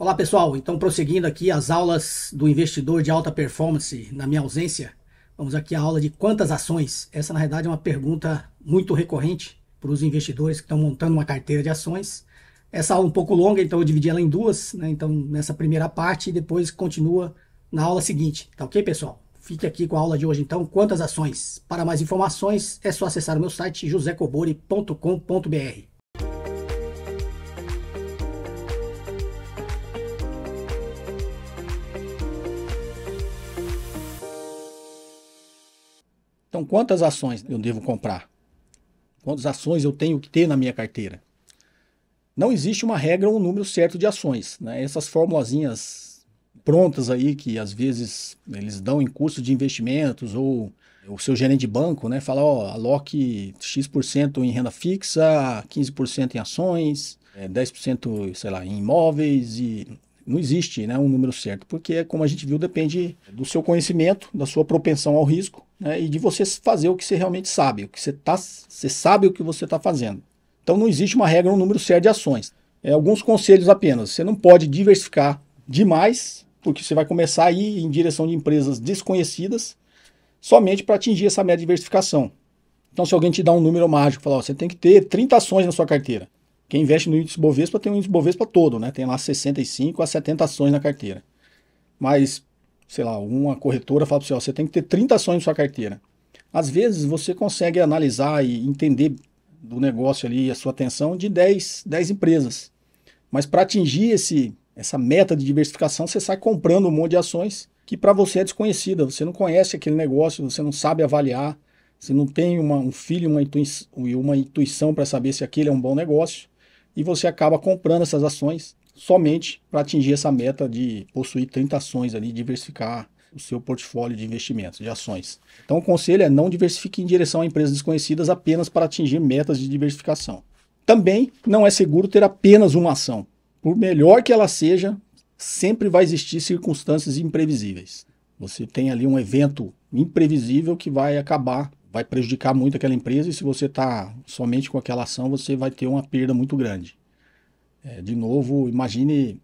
Olá pessoal, então prosseguindo aqui as aulas do investidor de alta performance na minha ausência, vamos aqui à aula de quantas ações. Essa na verdade é uma pergunta muito recorrente para os investidores que estão montando uma carteira de ações. Essa aula é um pouco longa, então eu dividi ela em duas, né? Então nessa primeira parte e depois continua na aula seguinte, tá ok pessoal? Fique aqui com a aula de hoje então, quantas ações. Para mais informações é só acessar o meu site josecobori.com.br. Então, quantas ações eu devo comprar? Quantas ações eu tenho que ter na minha carteira? Não existe uma regra ou um número certo de ações, né? Essas formulazinhas prontas aí que às vezes eles dão em curso de investimentos ou o seu gerente de banco, né? Fala, ó, aloque X% em renda fixa, 15% em ações, 10%, sei lá, em imóveis e não existe, né, um número certo, porque, como a gente viu, depende do seu conhecimento, da sua propensão ao risco, né, e de você fazer o que você realmente sabe, você sabe o que você está fazendo. Então não existe uma regra, um número certo de ações. Alguns conselhos apenas. Você não pode diversificar demais, porque você vai começar a ir em direção de empresas desconhecidas somente para atingir essa média de diversificação. Então, se alguém te dá um número mágico, fala, ó, você tem que ter 30 ações na sua carteira. Quem investe no índice Bovespa tem um índice Bovespa todo, né? Tem lá 65 a 70 ações na carteira. Mas, sei lá, uma corretora fala para você, ó, você tem que ter 30 ações na sua carteira. Às vezes você consegue analisar e entender do negócio ali a sua atenção de 10 empresas. Mas para atingir essa meta de diversificação, você sai comprando um monte de ações que para você é desconhecida. Você não conhece aquele negócio, você não sabe avaliar, você não tem um feeling e uma intuição para saber se aquele é um bom negócio. E você acaba comprando essas ações somente para atingir essa meta de possuir 30 ações ali, diversificar o seu portfólio de investimentos, de ações. Então o conselho é não diversifique em direção a empresas desconhecidas apenas para atingir metas de diversificação. Também não é seguro ter apenas uma ação. Por melhor que ela seja, sempre vai existir circunstâncias imprevisíveis. Você tem ali um evento imprevisível que vai prejudicar muito aquela empresa e se você está somente com aquela ação, você vai ter uma perda muito grande. De novo, imagine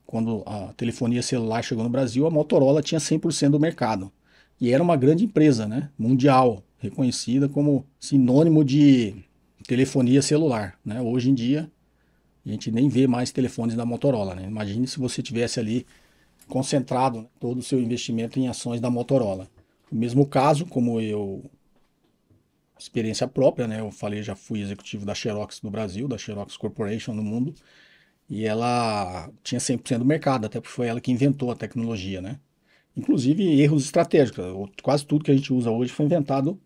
quando a telefonia celular chegou no Brasil, a Motorola tinha 100% do mercado. E era uma grande empresa, né, mundial, reconhecida como sinônimo de telefonia celular, né? Hoje em dia, a gente nem vê mais telefones da Motorola, né? Imagine se você tivesse ali concentrado, né, todo o seu investimento em ações da Motorola. No mesmo caso, como experiência própria, né? Eu falei, já fui executivo da Xerox no Brasil, da Xerox Corporation no mundo, e ela tinha 100% do mercado, até porque foi ela que inventou a tecnologia, né? Inclusive erros estratégicos, quase tudo que a gente usa hoje foi inventado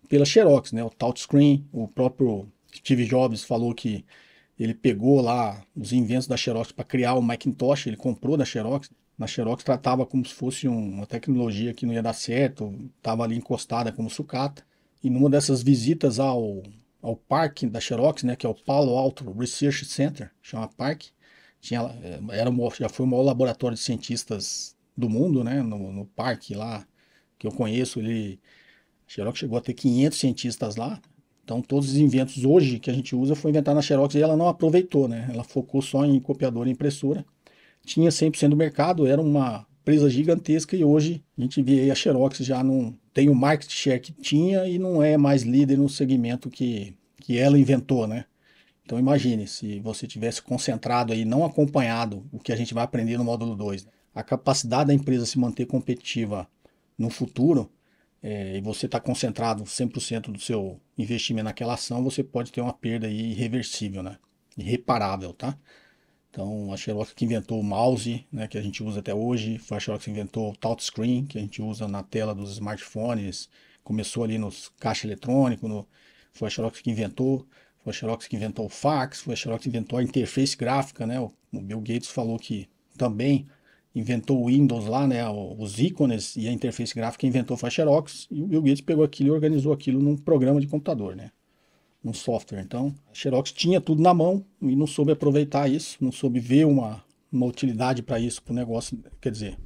pela Xerox, né? O touchscreen, o próprio Steve Jobs falou que ele pegou lá os inventos da Xerox para criar o Macintosh, ele comprou da Xerox. Na Xerox tratava como se fosse uma tecnologia que não ia dar certo, estava ali encostada como sucata. E numa dessas visitas ao parque da Xerox, né, que é o Palo Alto Research Center, chama parque, já foi o maior laboratório de cientistas do mundo, né, no parque lá que eu conheço. A Xerox chegou a ter 500 cientistas lá. Então todos os inventos hoje que a gente usa foi inventado na Xerox e ela não aproveitou, né? Ela focou só em copiador e impressora. Tinha 100% do mercado, era uma empresa gigantesca e hoje a gente vê aí a Xerox já não tem o market share que tinha e não é mais líder no segmento que ela inventou, né? Então imagine se você tivesse concentrado aí, não acompanhado o que a gente vai aprender no módulo 2, né? A capacidade da empresa se manter competitiva no futuro, e você está concentrado 100% do seu investimento naquela ação, você pode ter uma perda aí irreversível, né? Irreparável, tá? Então, a Xerox que inventou o mouse, né, que a gente usa até hoje, foi a Xerox que inventou o touchscreen, que a gente usa na tela dos smartphones, começou ali nos caixa eletrônico, foi a Xerox que inventou, foi a Xerox que inventou o fax, foi a Xerox que inventou a interface gráfica, né? O Bill Gates falou que também inventou o Windows lá, né, os ícones e a interface gráfica inventou foi a Xerox, e o Bill Gates pegou aquilo e organizou aquilo num programa de computador, né? Um software. Então, a Xerox tinha tudo na mão e não soube aproveitar isso, não soube ver uma utilidade para isso, para o negócio, quer dizer,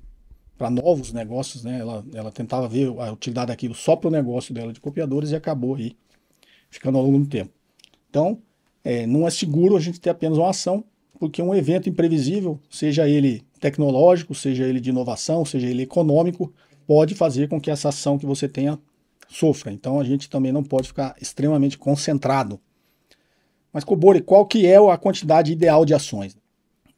para novos negócios, né? Ela tentava ver a utilidade daquilo só para o negócio dela de copiadores e acabou aí ficando ao longo do tempo. Então, não é seguro a gente ter apenas uma ação, porque um evento imprevisível, seja ele tecnológico, seja ele de inovação, seja ele econômico, pode fazer com que essa ação que você tenha sofra. Então a gente também não pode ficar extremamente concentrado. Mas, Cobori, qual que é a quantidade ideal de ações?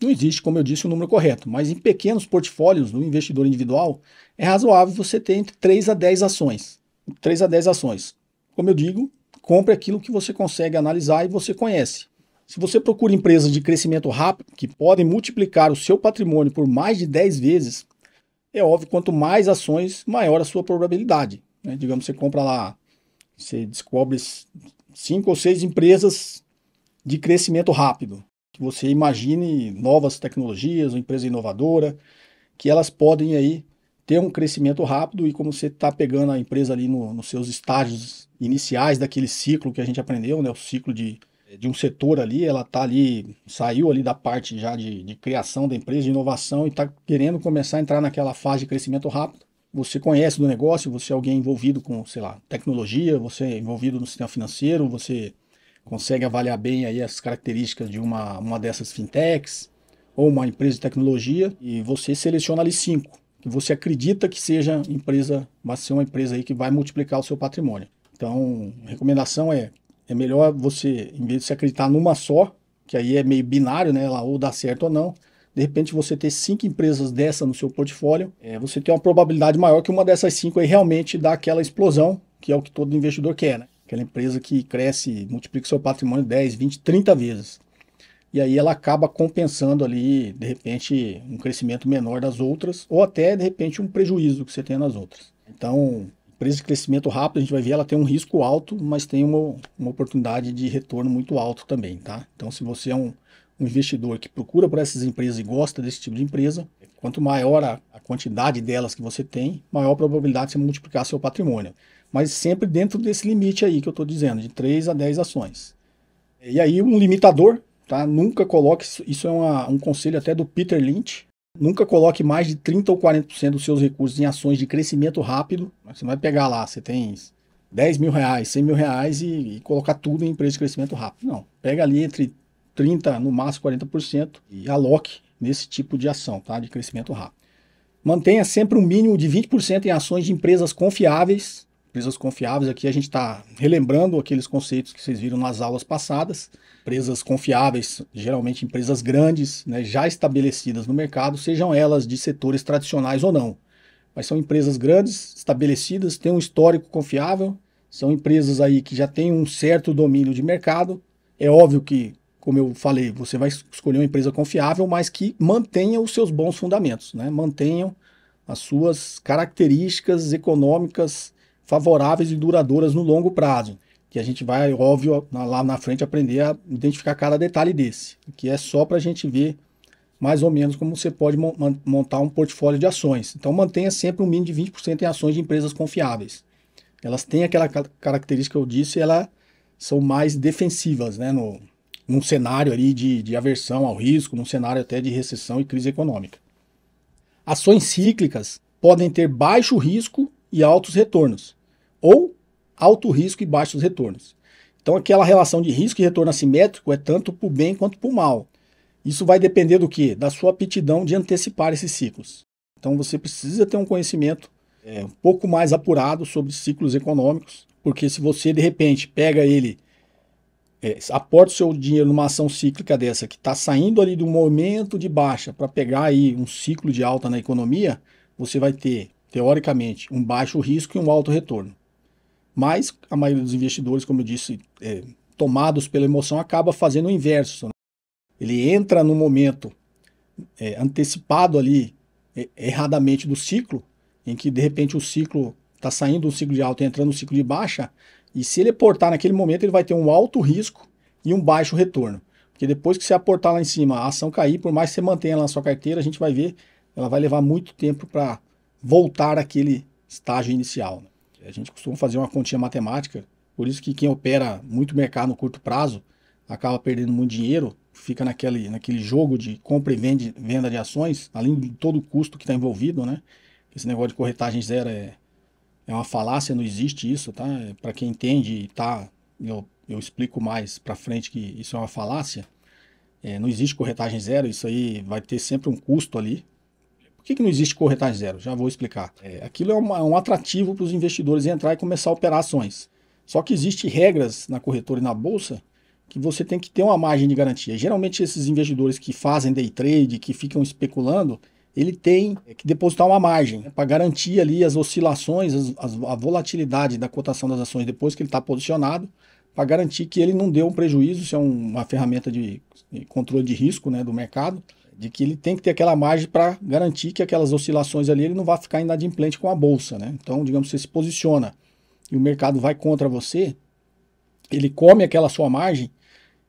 Não existe, como eu disse, o número correto, mas em pequenos portfólios do investidor individual, é razoável você ter entre 3 a 10 ações. 3 a 10 ações. Como eu digo, compre aquilo que você consegue analisar e você conhece. Se você procura empresas de crescimento rápido, que podem multiplicar o seu patrimônio por mais de 10 vezes, é óbvio, quanto mais ações, maior a sua probabilidade. Né? Digamos, você compra lá, você descobre 5 ou 6 empresas de crescimento rápido, que você imagine novas tecnologias, uma empresa inovadora, que elas podem aí ter um crescimento rápido, e como você está pegando a empresa ali nos seus estágios iniciais daquele ciclo que a gente aprendeu, né, o ciclo de um setor ali, ela está ali, saiu ali da parte já de criação da empresa, de inovação, e está querendo começar a entrar naquela fase de crescimento rápido. Você conhece do negócio, você é alguém envolvido com, sei lá, tecnologia, você é envolvido no sistema financeiro, você consegue avaliar bem aí as características de uma dessas fintechs ou uma empresa de tecnologia, e você seleciona ali 5 que você acredita que seja empresa, vai ser uma empresa aí que vai multiplicar o seu patrimônio. Então, a recomendação é melhor você, em vez de se acreditar numa só, que aí é meio binário, né, ou dá certo ou não, de repente você ter 5 empresas dessa no seu portfólio, você tem uma probabilidade maior que uma dessas 5 aí realmente dá aquela explosão, que é o que todo investidor quer, né? Aquela empresa que cresce, multiplica o seu patrimônio 10, 20, 30 vezes. E aí ela acaba compensando ali, de repente, um crescimento menor das outras, ou até, de repente, um prejuízo que você tem nas outras. Então, empresa de crescimento rápido, a gente vai ver, ela tem um risco alto, mas tem uma oportunidade de retorno muito alto também, tá? Então, se você é um investidor que procura por essas empresas e gosta desse tipo de empresa, quanto maior a quantidade delas que você tem, maior a probabilidade de você multiplicar seu patrimônio. Mas sempre dentro desse limite aí que eu estou dizendo, de 3 a 10 ações. E aí, um limitador, tá? Nunca coloque, isso é um conselho até do Peter Lynch, nunca coloque mais de 30 ou 40% dos seus recursos em ações de crescimento rápido. Você não vai pegar lá, você tem 10 mil reais, 100 mil reais e colocar tudo em empresa de crescimento rápido. Não, pega ali entre 30%, no máximo 40% e aloque nesse tipo de ação, tá? De crescimento rápido. Mantenha sempre um mínimo de 20% em ações de empresas confiáveis. Empresas confiáveis, aqui a gente está relembrando aqueles conceitos que vocês viram nas aulas passadas. Empresas confiáveis, geralmente empresas grandes, né, já estabelecidas no mercado, sejam elas de setores tradicionais ou não. Mas são empresas grandes, estabelecidas, têm um histórico confiável, são empresas aí que já têm um certo domínio de mercado. É óbvio que, como eu falei, você vai escolher uma empresa confiável, mas que mantenha os seus bons fundamentos, né? Mantenham as suas características econômicas favoráveis e duradouras no longo prazo, que a gente vai, óbvio, lá na frente aprender a identificar cada detalhe desse, que é só para a gente ver mais ou menos como você pode montar um portfólio de ações. Então mantenha sempre um mínimo de 20% em ações de empresas confiáveis. Elas têm aquela característica que eu disse, elas são mais defensivas, né, num cenário ali de aversão ao risco, num cenário até de recessão e crise econômica. Ações cíclicas podem ter baixo risco e altos retornos, ou alto risco e baixos retornos. Então aquela relação de risco e retorno assimétrico é tanto para o bem quanto para o mal. Isso vai depender do quê? Da sua aptidão de antecipar esses ciclos. Então você precisa ter um conhecimento um pouco mais apurado sobre ciclos econômicos, porque se você de repente pega ele, aporta o seu dinheiro numa ação cíclica dessa, que está saindo ali do momento de baixa para pegar aí um ciclo de alta na economia, você vai ter, teoricamente, um baixo risco e um alto retorno. Mas a maioria dos investidores, como eu disse, tomados pela emoção, acaba fazendo o inverso. Né? Ele entra no momento antecipado ali, erradamente do ciclo, em que de repente o ciclo está saindo do ciclo de alta e entrando no ciclo de baixa, e se ele aportar naquele momento, ele vai ter um alto risco e um baixo retorno. Porque depois que você aportar lá em cima, a ação cair, por mais que você mantenha ela na sua carteira, a gente vai ver, ela vai levar muito tempo para voltar àquele estágio inicial. A gente costuma fazer uma continha matemática, por isso que quem opera muito mercado no curto prazo acaba perdendo muito dinheiro, fica naquele jogo de compra e venda de ações, além de todo o custo que está envolvido, né? Esse negócio de corretagem zero é uma falácia, não existe isso, tá? Para quem entende, tá? Eu explico mais para frente que isso é uma falácia. Não existe corretagem zero, isso aí vai ter sempre um custo ali. Por que não existe corretagem zero? Já vou explicar. Aquilo é um atrativo para os investidores entrar e começar a operar ações. Só que existem regras na corretora e na bolsa que você tem que ter uma margem de garantia. Geralmente esses investidores que fazem day trade, que ficam especulando, ele tem que depositar uma margem para garantir ali as oscilações, a volatilidade da cotação das ações depois que ele está posicionado, para garantir que ele não dê um prejuízo. Isso é uma ferramenta de controle de risco, né, do mercado, de que ele tem que ter aquela margem para garantir que aquelas oscilações ali ele não vai ficar inadimplente com a bolsa, né? Então, digamos, você se posiciona e o mercado vai contra você, ele come aquela sua margem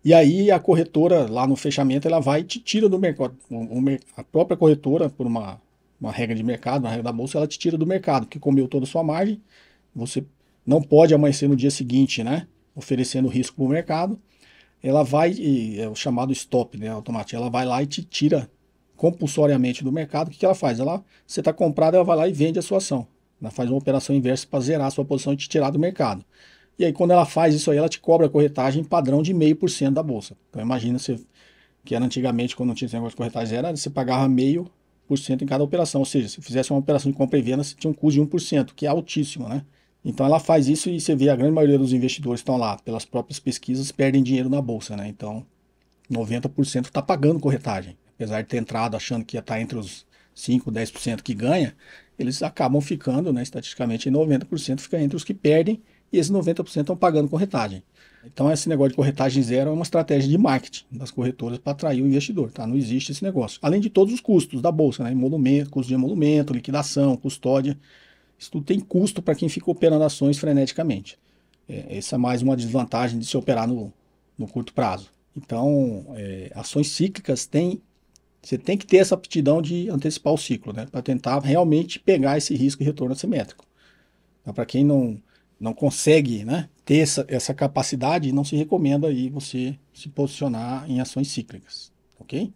e aí a corretora lá no fechamento ela vai e te tira do mercado. A própria corretora, por uma regra de mercado, uma regra da bolsa, ela te tira do mercado, que comeu toda a sua margem. Você não pode amanhecer no dia seguinte, né, oferecendo risco para o mercado. Ela vai, é o chamado stop, né, automático, ela vai lá e te tira compulsoriamente do mercado. O que ela faz? Você está comprado, ela vai lá e vende a sua ação. Ela faz uma operação inversa para zerar a sua posição e te tirar do mercado. E aí, quando ela faz isso aí, ela te cobra a corretagem padrão de 0,5% da bolsa. Então, imagina que era antigamente, quando não tinha esse negócio de corretagem zero, você pagava 0,5% em cada operação. Ou seja, se fizesse uma operação de compra e venda, você tinha um custo de 1%, que é altíssimo, né? Então, ela faz isso e você vê a grande maioria dos investidores que estão lá, pelas próprias pesquisas, perdem dinheiro na bolsa, né? Então, 90% está pagando corretagem. Apesar de ter entrado achando que ia estar entre os 5%, 10% que ganha, eles acabam ficando, né, estatisticamente, 90% fica entre os que perdem e esses 90% estão pagando corretagem. Então, esse negócio de corretagem zero é uma estratégia de marketing das corretoras para atrair o investidor, tá? Não existe esse negócio. Além de todos os custos da bolsa, né? Emolumento, custo de emolumento, liquidação, custódia. Isso tudo tem custo para quem fica operando ações freneticamente. Essa é mais uma desvantagem de se operar no curto prazo. Então, ações cíclicas você tem que ter essa aptidão de antecipar o ciclo, né? Para tentar realmente pegar esse risco e retorno assimétrico. Então, para quem não consegue, né, ter essa capacidade, não se recomenda aí você se posicionar em ações cíclicas, ok?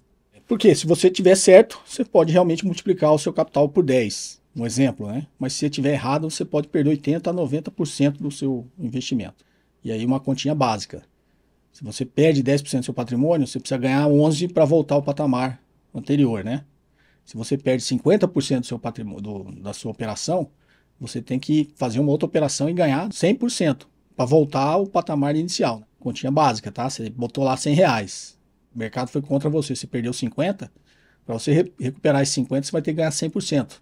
Porque se você tiver certo, você pode realmente multiplicar o seu capital por 10, um exemplo, né? Mas se você tiver errado, você pode perder 80% a 90% do seu investimento. E aí uma continha básica. Se você perde 10% do seu patrimônio, você precisa ganhar 11% para voltar ao patamar anterior, né? Se você perde 50% do seu patrimônio, da sua operação, você tem que fazer uma outra operação e ganhar 100% para voltar ao patamar inicial, né? Continha básica, tá? Você botou lá R$ 100. O mercado foi contra você, você perdeu 50%. Para você recuperar esses 50%, você vai ter que ganhar 100%.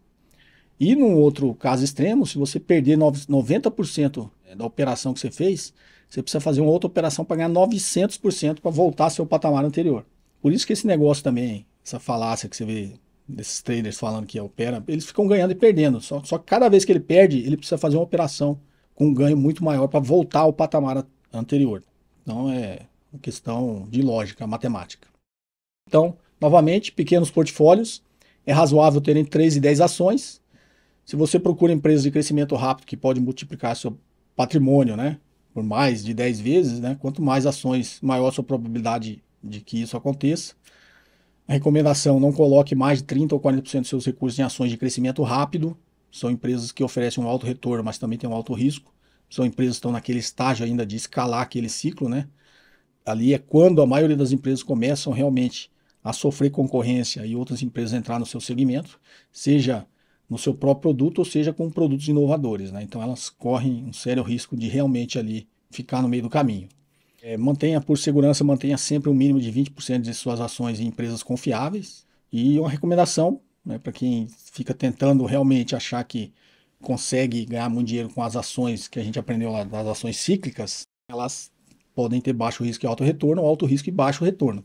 E num outro caso extremo, se você perder 90% da operação que você fez, você precisa fazer uma outra operação para ganhar 900% para voltar ao seu patamar anterior. Por isso que esse negócio também, essa falácia que você vê desses traders falando que opera, eles ficam ganhando e perdendo. Só que cada vez que ele perde, ele precisa fazer uma operação com um ganho muito maior para voltar ao patamar anterior. Então é uma questão de lógica, matemática. Então, novamente, pequenos portfólios. É razoável ter entre 3 e 10 ações. Se você procura empresas de crescimento rápido que podem multiplicar seu patrimônio, né, por mais de 10 vezes, né, quanto mais ações, maior a sua probabilidade de que isso aconteça. A recomendação: não coloque mais de 30% ou 40% dos seus recursos em ações de crescimento rápido. São empresas que oferecem um alto retorno, mas também têm um alto risco. São empresas que estão naquele estágio ainda de escalar aquele ciclo, né? Ali é quando a maioria das empresas começam realmente a sofrer concorrência e outras empresas entrar no seu segmento, seja no seu próprio produto ou seja com produtos inovadores, né? Então elas correm um sério risco de realmente ali ficar no meio do caminho. Por segurança, mantenha sempre um mínimo de 20% de suas ações em empresas confiáveis. E uma recomendação, né, para quem fica tentando realmente achar que consegue ganhar muito dinheiro com as ações que a gente aprendeu lá, das ações cíclicas, elas podem ter baixo risco e alto retorno, ou alto risco e baixo retorno.